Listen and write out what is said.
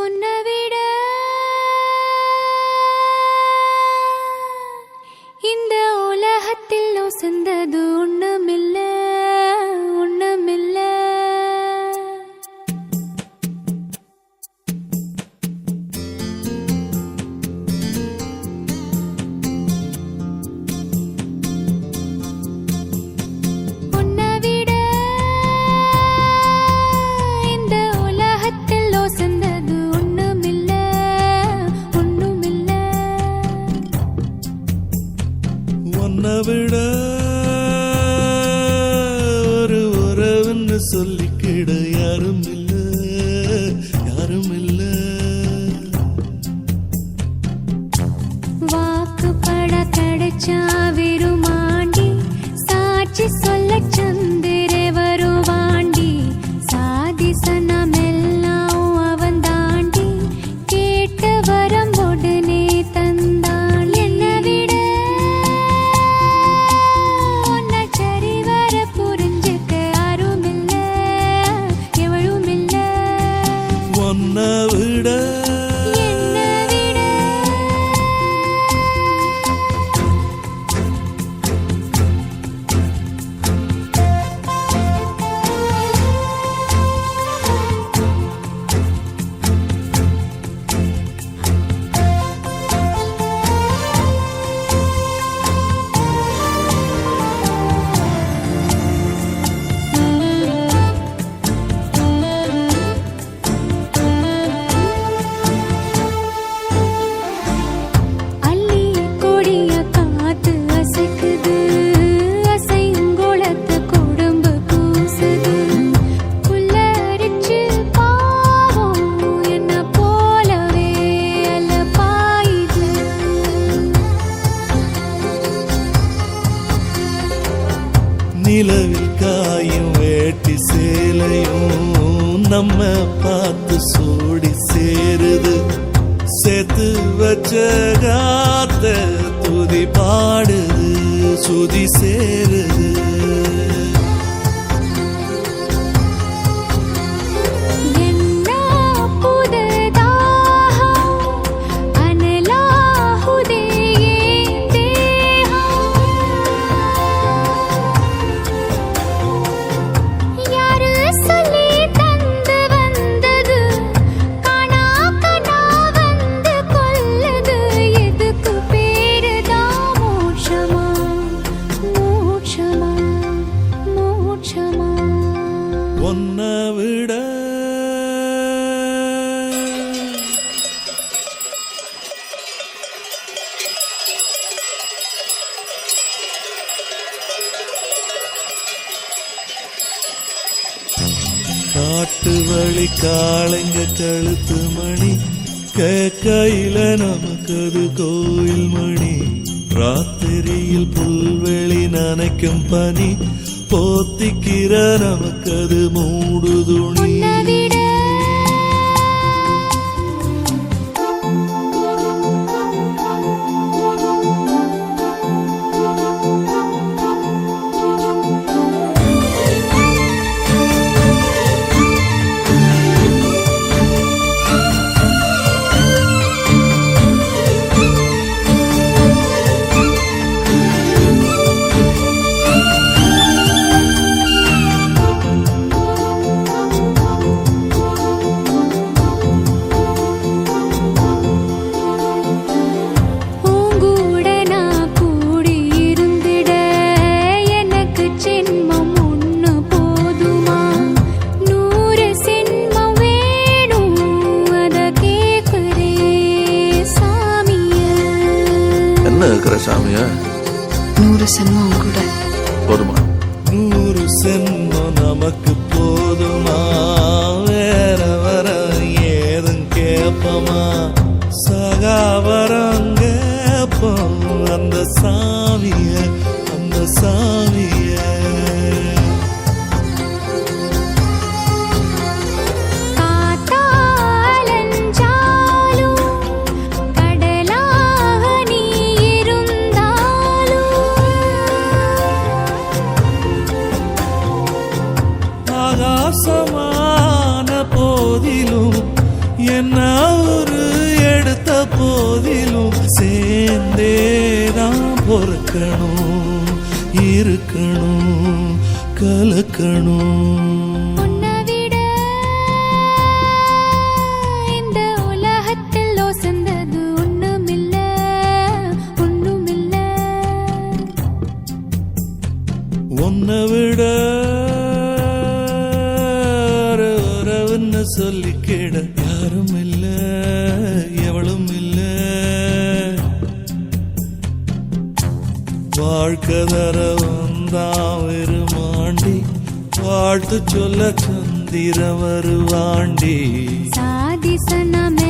உன்னை விட இந்த உலகத்தில் உசந்தது ஒண்ணுமில்ல ஒண்ணுமில்ல. உன்னை விட இந்த உலகத்தில் உசந்தது ஒண்ணுமில்ல ஒண்ணுமில்ல. உன்னை விட ஒரு உறவுன்னு சொல்லிக்கிட யாரும் இல்ல யாரும் இல்ல. வாக்குப்பட கிடைச்சா விருமாண்டி சாட்சி சொல்ல சந்திரே வருவாண்டி. சாதி சனமெல்லாம் அவன் தாண்டி கேட்ட வரம் உடனே தந்தான். என்னை விட உன்னை சரிவர புரிஞ்சுக்க யாருமில்ல எவளுமில்ல. உன்னை விட என்னை விட அள்ளி கொடிய காத்து அசைக்குது. அசைங்குளத்து குடும்பு கூசுது. புல்லரிச்சு பாவம் என்ன போலவே அல்ல பாயுது. நிலவில் காயும் வேட்டி சேலையும் நம்ம பார்த்து சூடி சேருது. சேர்த்து வச்ச காத்த துதி பாடுது சுதி சேருது. என்ன புதுதாகம் அனலாகுதே என் தேகம். யாரு சொல்லி தந்து வந்தது காணா கனா வந்து கொல்லுது. எதுக்கு பேருதான் மோட்சமா மோட்சமா மோட்சமா. உன்னை விட காட்டு வழி காளைங்க கழுத்து மணி கையில நமக்கு அது கோயில் மணி. ராத்திரியில் புல்வெளி நனைக்கும் பனி போத்திக்கிற நமக்கு அது மூடுதுணி. உன்னை விட உங்கூட நான் கூடி இருந்திட எனக்கு ஜென்மம் ஒண்ணு போதுமா? 100 ஜென்மம் வேணும் அத கேக்குறே சாமிய. என்ன இருக்கிற சாமியா 100 ஜென்மம் கூட போதுமா? 100 சென்மம் நமக்கு போதுமா? வேற வர ஏதும் கேப்பமா? சகாவரம் கேப்போம் அந்த சாமிய அந்த சாமிய. காத்தாலஞ்சாலும் கடலாக நீ இருந்தாலும் ஆகாசமான போதிலும் என்ன சேர்ந்தே நான் பொறுக்கணும், இருக்கணும், கலக்கணும். உன்னை விட இந்த உலகத்தில் ஒசந்தது ஒண்ணுமில்ல, ஒண்ணுமில்ல. உன்னை விட ஒரு உறவுன்னு சொல்லிக்கிட யாரும் இல்ல, எவளும் இல்ல. வாழ்க்கை தர வந்தான் வெறுமாண்டி, வாழ்த்து சொல்ல சந்திர வருவாண்டி. சாதி சனமே